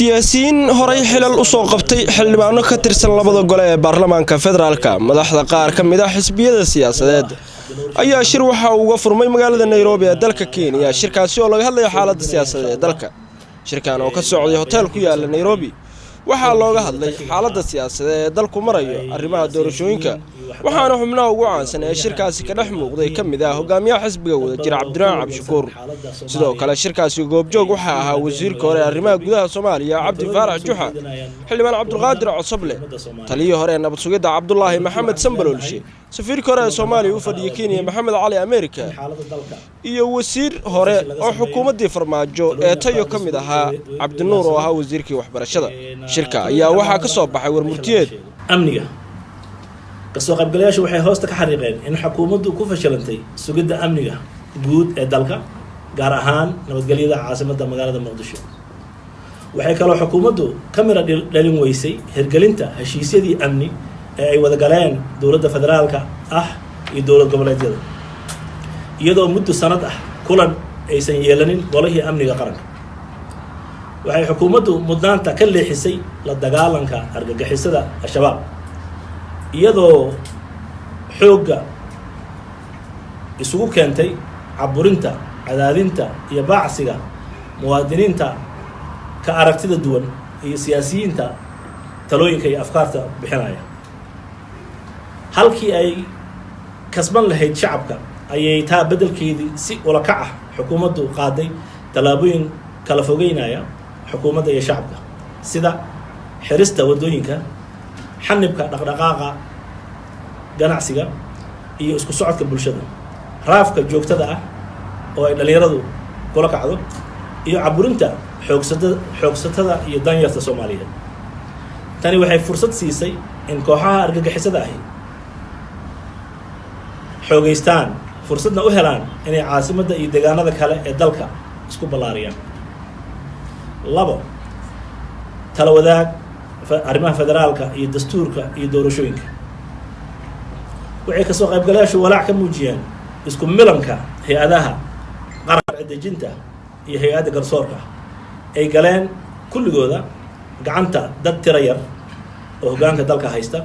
siyaasiyiin horay xilal u soo qabtay xildhibaano ka tirsan labada gole ee baarlamaanka federaalka madaxda qaar ka mid ah xisbiyada siyaasadeed ayaa shir waxa uu uga furmay magaalada Nairobi ee dalka Kenya shirkaasi oo laga hadlayo xaaladda siyaasadeed ee dalka shirkan oo ka socday hotel ku yaala Nairobi waxaa looga hadlay xaaladda siyaasadeed ee dalku marayo arrimaha doorashooyinka waxaana xubnaha ugu caansan ee shirkaasi ka dhex muuqday kamid ah hogaamiyaha xisbiga wadajir Cabdiraan Cabshukuur sidoo kale shirkaasi goobjoog waxa ahaa wasiirka hore arrimaha gudaha Soomaaliya Cabdi Faarax Juxa xildhibaan Cabdulqaadir Cosoble taliye hore nabad sugidda Cabdullaahi Maxamed Sambalolshe safiirka hore ee Soomaaliya u fadhiyay Kenya Maxamed Cali Amerika iyo wasiir hore oo xukuumadii farmaajo ee tayo kamid ahaa Cabdinuur oo ahaa wasiirkii waxbarashada shirka ayaa waxa ka soo baxay warmurtiyeed amniga kasoo qaybgalayaashu waxay hoosta ka xariiqeen in xukuumaddu ku fashilantay sugidda amniga guud ee dalka gaar ahaan nabadgelyada caasimadda magaalada Muqdisho waxay kaloo xukuumaddu ka mira dhalin weysay hirgelinta heshiisyadii amni ee ay wada galeen dowladda federaalka ah iyo dowlad goboleedyada iyadoo muddo sanad ah kulan aysan yeelanin golihii amniga qaranka waxay xukuumaddu mudnaanta ka leexisay la dagaalanka argagixisada al-shabaab iyadoo xoogga isugu keentay caburinta cadaadinta iyo baacsiga muwaadiniinta ka aragtida duwan iyo siyaasiyiinta talooyinka iyo afkaarta bixinaya halkii ay kasban lahayd shacabka ayay taa beddelkeedii si ula kac ah xukuumaddu qaaday tallaabooyin kala fogeynaya xukuumadda iyo shacabka sida xirista wadooyinka xanibka dhaqdhaqaaqa ganacsiga iyo isku socodka bulshada raafka joogtada ah oo ay dhalinyaradu kula kacdo iyo caburinta xoogsatada iyo danyarta Soomaaliyeed tani waxay fursad siisay in kooxaha argagixisada ahi xoogeystaan fursadna u helaan inay caasimadda iyo deegaanada kale ee dalka isku ballaariyaan labo tala wadaag arrimaha federaalka iyo dastuurka iyo doorashooyinka waxay kasoo qaybgalayaashu walaac ka muujiyeen isku milanka hay-adaha qaranka dejinta iyo hay-adda garsoorka ay galeen kulligooda gacanta dad tira yar oo hoggaanka dalka haysta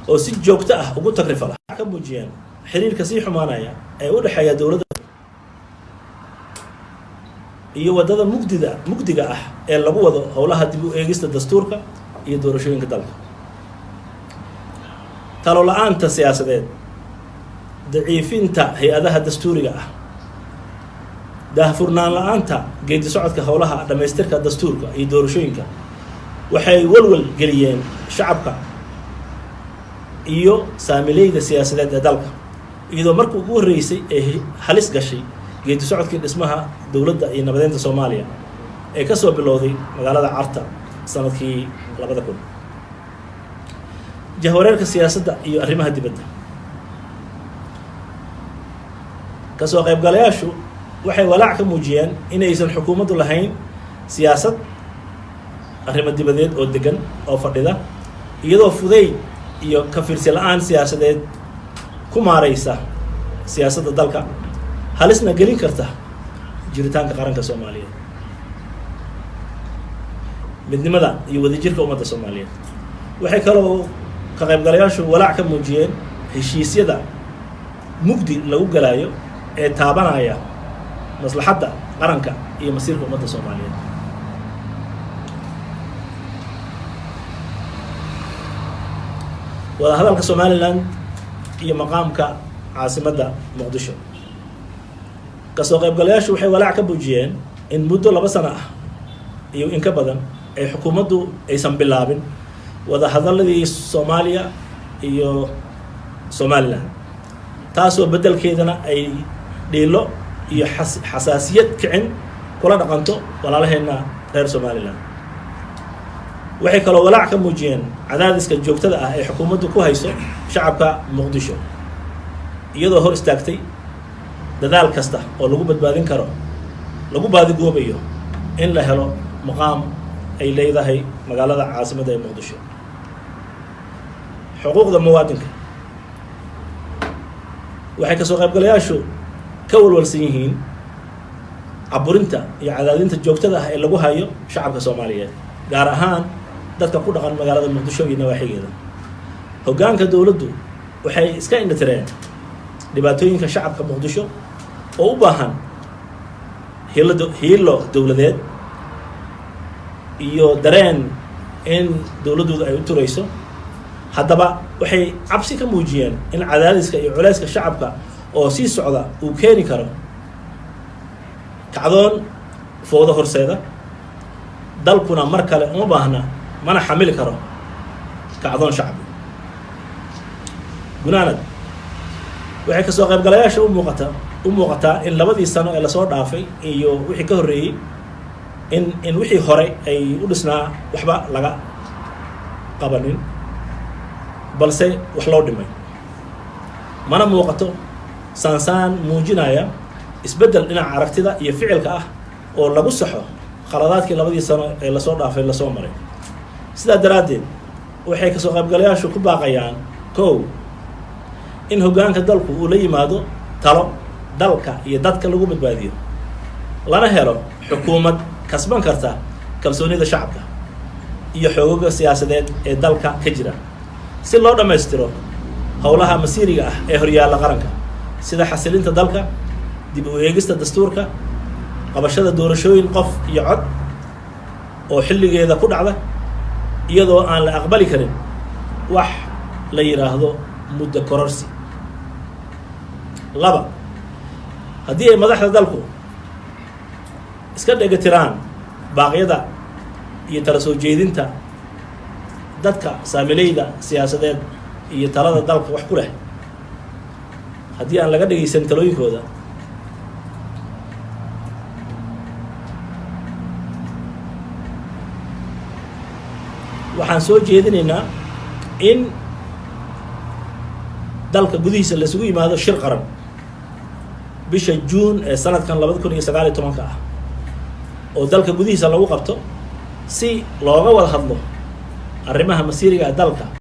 oo si joogto ah ugu tagrifala ka muujiyeen xiriirka sii xumaanaya ee u dhexeeya dowladda iyo wadada mugdiga ah ee lagu wado howlaha dib u eegista dastuurka iyo doorashooyinka dalka talo la'aanta siyaasadeed daciifinta hay-adaha dastuuriga ah daahfurnaan la'aanta geedi socodka howlaha dhammaystirka dastuurka iyo doorashooyinka waxay walwal geliyeen shacabka iyo saamileyda siyaasadeed ee dalka iyadoo markii ugu horreysay ee halis gashay geedi socodkii dhismaha dowladda iyo nabadeynta Soomaaliya ee ka soo bilowday magaalada Carta sanadkii 2000 jahwareerka siyaasadda iyo arrimaha dibadda kasoo qaybgalayaashu waxay walaac ka muujiyeen inaysan xukuumaddu lahayn siyaasad arrimo dibadeed oo degan oo fadhida iyadoo fudeyd iyo ka fiirsi la'aan siyaasadeed ku maaraysa siyaasadda dalka halisna gelin karta jiritaanka qaranka Soomaaliyeed midnimada iyo wadajirka ummadda Soomaaliyeed waxay kaloo ka qaybgalayaashu walaac ka muujiyeen heshiisyada mugdi lagu galaayo ee taabanaya maslaxadda qaranka iyo masiirka ummadda Soomaaliyeed wada hadalka Somaliland iyo maqaamka caasimadda Muqdisho kasoo qaybgalayaashu waxay walaac ka muujiyeen in muddo 2 sano ah iyo in ka badan ay xukuumaddu aysan bilaabin wada hadaladii Soomaaliya iyo Somaliland taasoo beddelkeedana ay dhiilo iyo xasaasiyad kicin kula dhaqanto walaalaheena reer Somaliland waxay kaloo walaac ka muujiyeen cadaadiska joogtada ah ee xukuumaddu ku hayso shacabka Muqdisho iyadoo hor istaagtay dadaal kasta oo lagu badbaadin karo lagu baadigoobayo in la helo maqaam ay leedahay magaalada caasimadda ee Muqdisho xuquuqda muwaadinka waxay kasoo qaybgalayaashu ka walwalsan yihiin caburinta iyo cadaadinta joogtada ah ee lagu hayo shacabka Soomaaliyeed gaar ahaan dadka ku dhaqan magaalada muqdisho iyo nawaaxigeeda. hoggaanka dowladdu waxay iska indhatireen dhibaatooyinka shacabka muqdisho oo u baahan hiilo dowladeed iyo dareen in dowladdooda ay u turayso. haddaba waxay cabsi ka muujiyeen in cadaadiska iyo culayska shacabka oo sii socda uu keeni karo kacdoon foodo horseeda, dalkuna mar kale uma baahna mana xamili karo kacdoon shacbi. gunaanad waxay kasoo qaybgalayaasha u muuqataa in 2 sano ee lasoo dhaafay iyo wixii ka horreeyey in wixii hore ay u dhisnaa waxba laga qabanin, balse wax loo dhimay. mana muuqato saansaan muujinaya isbeddel dhinaca aragtida iyo ficilka ah oo lagu saxo khaladaadkii 2 sano ee lasoo dhaafay lasoo maray. sidaa daraaddeed waxay kasoo qaybgalayaashu ku baaqayaan 1 in hoggaanka dalku uu la yimaado talo dalka iyo dadka lagu badbaadiyo, lana helo xukuumad kasban karta kalsoonida shacabka iyo xoogaga siyaasadeed ee dalka ka jira si loo dhammaystiro howlaha masiiriga ah ee horyaalla qaranka, sida xasilinta dalka, dib u eegista dastuurka, qabashada doorashooyin qof iyo cod oo xilligeeda ku dhacda iyadoo aan la aqbali karin wax la yiraahdo muddo kororsi. 2 haddii ay madaxda dalku iska dhegatiraan baaqyada iyo tala soo jeedinta dadka saamileyda siyaasadeed iyo talada dalka wax ku leh, haddii aan laga dhegaysan talooyinkooda, waxaan soo jeedinaynaa in dalka gudihiisa laisugu yimaado shir qaran bisha Juun ee sanadkan 2019 ah oo dalka gudihiisa lagu qabto si looga wada hadlo arrimaha masiiriga dalka.